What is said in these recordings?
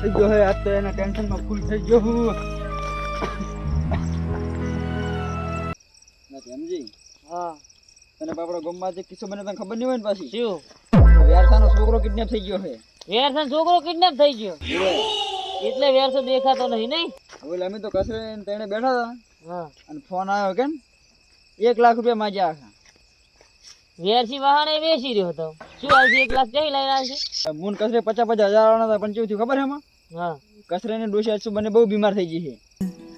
થઈ ગયો હે આજ તો એના ટેન્શનમાં ફૂલ થઈ ગયો હું સમજી. હા તને બાપડો ગામમાં જે કિસ્સો બને તને ખબર નહીં હોય ને પાછી શું વ્યારસાનો છોકરો કિડનેપ થઈ ગયો હે. વેરસન છોકરો કિડનેપ થઈ ગયો એટલે વેરસો દેખાતો નહીં નહીં. હવે અમે તો કસે તેને બેઠા હતા હા અને ફોન આવ્યો કે 1 લાખ રૂપિયા માંગ્યા આખા. વેરસી વહાણે વેચી રહ્યો હતો. શું આજે 1 લાખ જઈ લઈ રહ્યા છે? મૂન કસરે 50-50 હજાર આવવાના હતા પણ કેવું થયું ખબર હે એમાં હા કસરે ને ડોશી આજ બંને બહુ બીમાર થઈ ગઈ છે.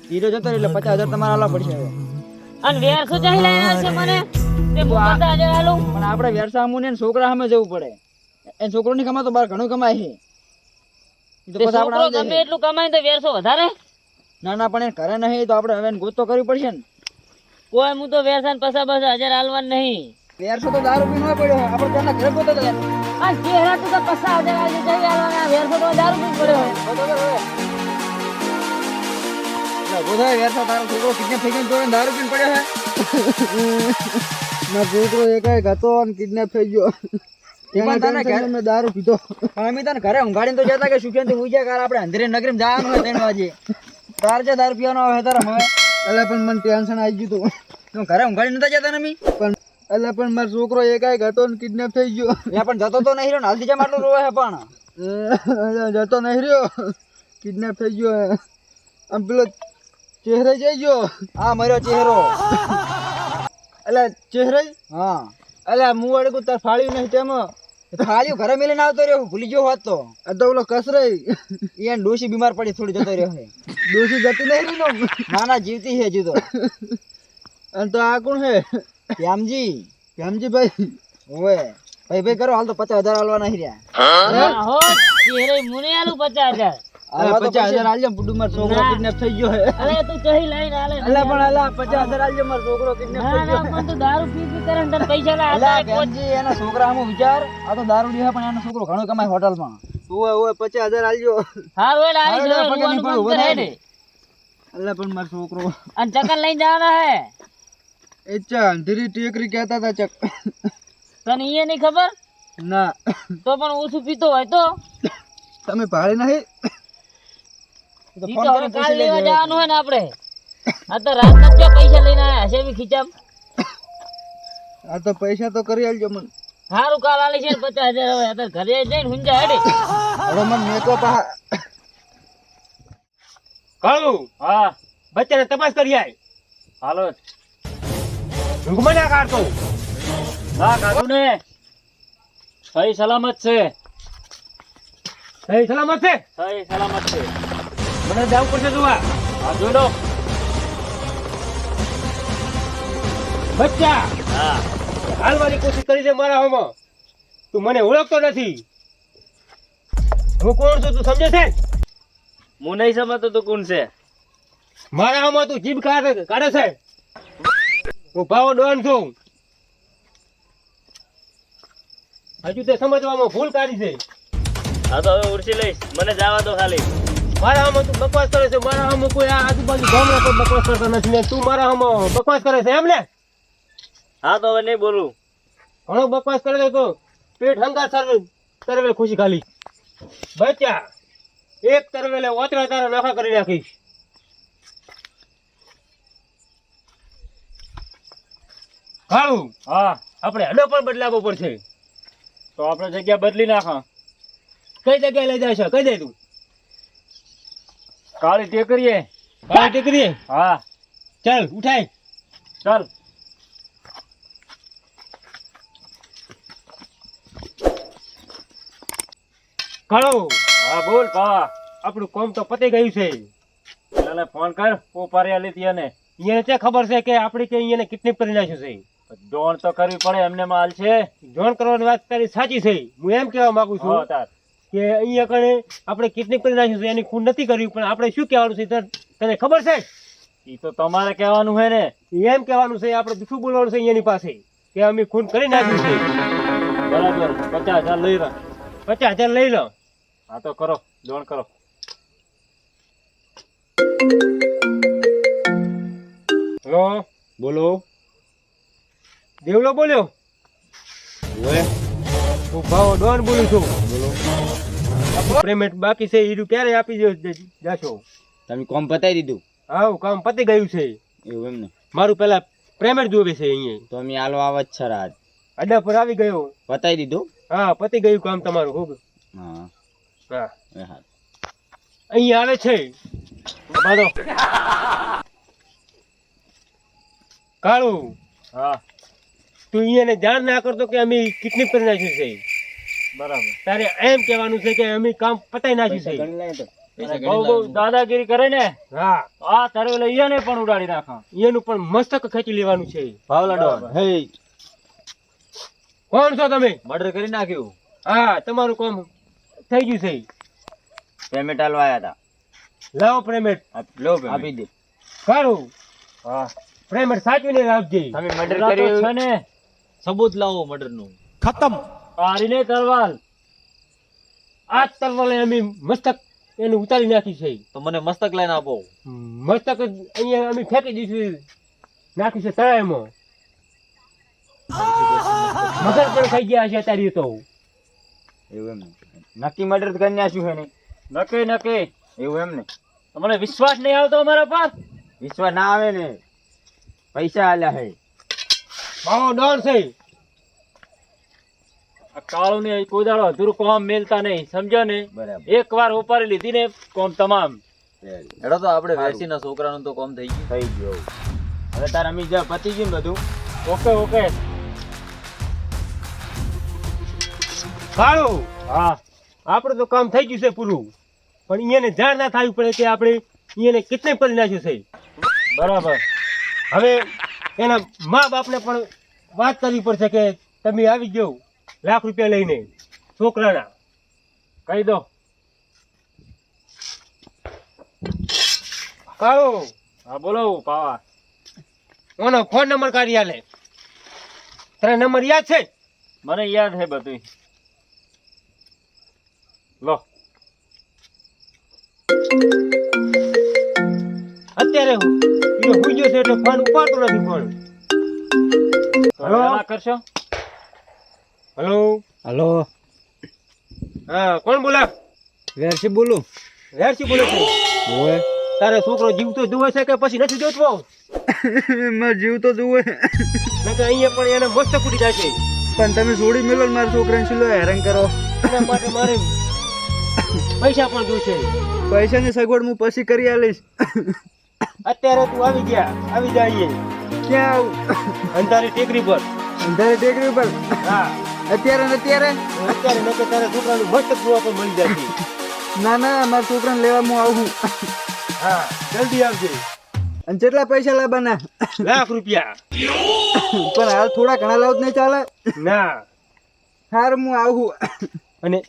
હીરો જતો રહ્યો એટલે 50,000 તમારે આલવા પડશે હવે. અને વેરસો જઈ લઈ રહ્યા છે મને તે હું 50,000 આલું. પણ આપણે વ્યવસાય સામુને ને છોકરા સામે જવું પડે. એ છોકરો ની કમાતો બાર ઘણું કમાય છે. ઈ તો તે પછી આપણે છોકરો આવી ગમે જાય. એટલું કમાય તો વેરસો વધારે. ના ના પણ એ ઘરે નહીં તો આપણે હવે એને ગોત તો કરવી પડશે ને. કોઈ હું તો વેરસન 50,000 આલવાનું નહીં. વેરસો તો દારૂ પીનો પડ્યો છે. આપણે તેના ઘરે ગોતો હતા. આ ચહેરા તો 50,000 આજે જઈ આલવાના. વેરસો તો 1000 રૂપિયા પડ્યો. ગોધાય વેરસો તારો છોકરો કિડનેપ થઈ ગયો તો દારૂ પીને પડ્યો છે. ના છોકરો એકાએક હતો અને કિડનેપ થઈ ગયો. મેં દારૂ પીધો. પણ અમે તને ઘરે ઊંઘાડીને તો જતા કે સુખ્યાંથી ઉઈ જાય આપણે અંધેરી નગરીમાં જવાનું હોય 3 વાગે. તાર જે દારૂ પીવાનો આવે તારા હવે. એટલે પણ મને ટેન્શન આવી ગયું તું. તું ઘરે ઊંઘાડી નતા જતા ને અમે પણ એટલે પણ મારો છોકરો એકાએક હતો ને કિડનેપ થઈ ગયો. ત્યાં પણ જતો તો નહીં રહ્યો ને હાલથી જેમ આટલું રોવે છે પણ જતો નહીં રહ્યો કિડનેપ થઈ ગયો. આમ પેલો ચહેરો જઈ ગયો. હા મારો ચહેરો એટલે ચહેરો હા એટલે હું અડકું તાર ફાળ્યું નહીં તેમાં ફાળ્યું ઘરે મેલીને આવતો રહ્યો ભૂલી ગયો હોત તો આ તો ઓલો કસરાઈ એને ડોશી બીમાર પડી થોડી જતો રહ્યો છે. ડોશી જતી નહીં રહી ને ના ના જીવતી છે હજુ તો. અને તો આ કોણ છે શ્યામજી ભાઈ ઓવે ભાઈ કરો હાલ તો 50,000 આલવા નહીં રહ્યા. હો ચહેરે મુને આલું 50,000. અરે 50,000 આલજો બુડુ માર છોકરો કિડનેપ થઈ ગયો હે. અરે તું કહી લઈને આલે. અલા પણ અલા 50,000 આલજો માર છોકરો કિડનેપ થઈ ના ગયો. ના પણ તું દારૂ પી પી કરે ને તને પૈસા ના અલા આલે. બેનજી એના છોકરા આમ વિચાર આ તો દારૂ ડીહા પણ એનો છોકરો ઘણો કમાય હોટલમાં. ઓય 50,000 આલજો. હારું એટલે આની હારું, જોડે પગે નહીં રૂવાનું પડું, બંધ કરે વધારે. ને. અલા પણ માર છોકરો અને ચકન લઈને જવાના હે. એ ચા અંધેરી ટેકરી કહેતા હતા ચક તને ઈ નહીં ખબર ના તો પણ ઓછું પીતો હોય તો તમે ભાડે નહીં તો ઈ ફોન તો હવે કરીને કાલ પૂછી લેવા લેજો. જવાનું હોય ને આપણે. આ તો રાતના જ પૈસા લઈને આયા હશે બી ખીચામ. આ તો પૈસા તો કરી આલજો મને. હારું કાલ આલી છે ને 50,000 હવે અત્યારે ઘરે જઈને હુંજા હેડે. હવે મને મેકો પા કહું હા બચ્ચાને તપાસ કરી આય. હાલો ઊંઘમાં ના કાઢતો. ના કાઢું ને સહી સલામત છે. સહી સલામત છે. સહી સલામત છે. મને જવું પડશે જોવા. હા જોઈ લો. બચ્ચા હા હાલવાની કોશિશ કરી છે મારા હોમાં. તું મને ઓળખતો નથી. હું કોણ છું તું સમજે છે? હું નહીં સમજતો તો કોણ છે. મારા હોમાં તું જીભ કાઢે છે. હું ભાવો ડોન છું. હજુ તે સમજવામાં ભૂલ કાઢી છે. હા તો હવે ઉરસી લઈશ મને જવા દો ખાલી. મારા હામાં તું બકવાસ કરે છે. મારા હામાં કોઈ આ આજુબાજુ ગામડા કોઈ બકવાસ કરતા નથી ને તું મારા હામાં બકવાસ કરે છે એમ ને? હા તો હવે નહીં બોલું. ઘણો બકવાસ કરે છે તો પેટ હંગાર તરવેલ ખુશી ખાલી. બચ્ચા એક તરવેલે ઓતરા તારા નખા કરી નાખીશ. ખાવું હા આપણે હડો પણ બદલાવવો પડશે. તો આપણે જગ્યા બદલી નાખો. કઈ જગ્યાએ લઈ જાય છે? કઈ જાય તું? કાળી ટેકરીએ. કાળી ટેકરીએ? હા ચાલ ઉઠાય. ચાલ. ખાડો હા બોલ કાવા. આપણું કામ તો પતી ગયું છે. એને ફોન કર પોપારિયા લીધી અને એને છે ખબર છે કે આપણે કે એને કિડનેપ કરી નાખ્યું છે. જોણ તો કરવી પડે એમને માલ છે. જોણ કરવાની વાત તારી સાચી છે. હું એમ કહેવા માંગુ છું તાર કે અહીંયા કણે આપણે કિડનેપ કરી નાખ્યું છે. એની ખૂન નથી કર્યું પણ આપણે શું કહેવાનું છે તને ખબર છે? ઈ તો તમારે કહેવાનું હે ને. એમ કહેવાનું છે આપણે શું બોલવાનું છે એની પાસે કે અમે ખૂન કરી નાખ્યું છે. બરાબર 50,000 લઈ રહ્યો. 50,000 લઈ લો. હા તો કરો જોણ કરો. હેલો બોલો દેવલો બોલ્યો? ઓએ હું ભાવ ડોન બોલું છું. બોલો આ પેમેન્ટ બાકી છે ઈ ક્યારે આપી જાશો? તમે કોમ પતાવી દીધું? હા કામ પતી ગયું છે. એવું એમ ને? મારું પેલા પેમેન્ટ જોવે છે અહીંયા. તો અમે આલો આવત છે રાત. અડ્ડા પર આવી ગયો. પતાવી દીધું? હા પતી ગયું કામ તમારું. ખૂબ હા હા હા. અહીંયા આવે છે બાદો કાળુ. હા તું અહીંયા જાણ ના કરતો કે અમે કિડનેપ કરી નાખ્યું છે. બરાબર. તારે એમ કહેવાનું છે કે અમે કામ પતાઈ નાખ્યું છે. બહુ બહુ દાદાગીરી કરે ને હા આ તારે લઈને પણ ઉડાડી નાખા. એનું પણ મસ્તક ખેંચી લેવાનું છે. ભાવલાડો હે કોણ છો તમે? મર્ડર કરી નાખ્યું. હા તમારું કામ થઈ ગયું છે. પેમેન્ટ આલવા આયા હતા. લાવો પેમેન્ટ. લો આપી દે. કાળુ હા પેમેન્ટ સાચવીને રાખજે. તમે મર્ડર ઉડાતો છે કર્યું? ને સબૂત લાવો મર્ડર નું. આરીને તરવાલ. આ તલવાલે અમે મસ્તક એને ઉતારી નાખી છે. તો મને મસ્તક લઈને આપો. મસ્તક જ અહીંયા અમે ફેંકી દીધું નાખી છે તળાવમાં. મગર પણ ખાઈ ગયા છે અત્યારે તો. એવું એમ ને? નક્કી મર્ડર કરી નાખ્યું છે ને? નક્કી નક્કી. એવું એમ ને? તમને વિશ્વાસ નહીં આવતો અમારા પર? વિશ્વાસ ના આવે ને. પૈસા આલ્યા હે. મારો ડર છે. આ કાળું ને કોઈ દાડો અધૂરું કોમ મેલતા નહીં, સમજો ને? બરાબર. એક વાર ઉપાડી લીધી ને કોમ તમામ. એડો તો આપણે વેસીના છોકરાનું તો કોમ થઈ ગયું. થઈ ગયું. હવે તાર અમી જા પતી ગયું ને બધું. Okay okay. કાળુ હા આપણે તો કામ થઈ ગયું છે પૂરું. પણ અહીંયાને જાણ ના થવી પડે કે આપણે અહીંયાને કિડનેપ કરી નાખ્યું છે. બરાબર. હવે એના મા બાપને પણ વાત કરવી પડશે કે તમે આવી ગયો ₹1,00,000 લઈને છોકરાના. કહી દો. કાળુ હા બોલો પાવા. ઓનો ફોન નંબર કાઢી આલે. તારા નંબર યાદ છે? મને યાદ છે બધું. લો અત્યારે હું હુઈ ગયો છે એટલે ફોન ઉપાડતો નથી. ફોન તો હલો? વેલા કરશો. હલો હલો હા કોણ બોલા? વેરસી બોલું. રેરસી બોલે છે. ઓય તારે છોકરો જીવતો જોવે છે કે પછી નથી જોતો? માર જીવ તો જુએ. નકર અહીંયા પણ એને મસ્ત કૂટી જાય છે. પણ તમે છોડી મેલો ને મારા છોકરાને શું હેરાન કરો. એના માટે મારે પૈસા પણ જોઈશે. પૈસાની સગવડ હું પછી કરી આલીશ. અત્યારે તું આવી જા અહીંયા ક્યાં આવું? અંધારી ટેકરી પર. અંધારે ટેકરી ઉપર? હા અત્યારે ને અત્યારે? અત્યારે નકર તારા છોકરાનું મસ્ત કૂવા પણ મળી જાય. ના ના મારા છોકરાને લેવા હું આવું. હા જલ્દી આવજે. અને કેટલા પૈસા લાવવાના? ₹1,00,000. પણ હાલ થોડા ઘણા લાવ નહીં ચાલે? ના હારું હું આવું. અને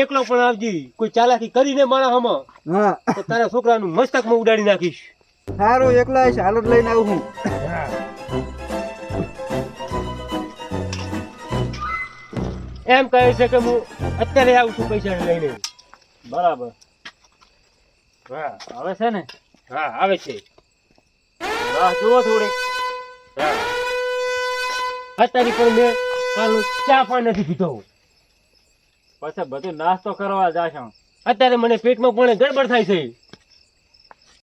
એકલો પણ આવજી. કોઈ ચાલાકી કરીને મારા હમ હા તો તારા છોકરાનું મસ્તકમાં ઉડાડી નાખીશ. હારું એકલા આવીશ. હાલ જ લઈને આવું હું. એમ કહે છે કે હું અત્યારે આવું છું પૈસા લઈને. બરાબર. હા હવે છે ને હા આવે છે. રાહ જુઓ થોડી. હા અત્યારે પણ મેં કાલનો ચા પણ નથી પીધો. પછી બધું નાસ્તો કરવા જાશો. અત્યારે મને પેટમાં પણ ગડબડ થાય છે.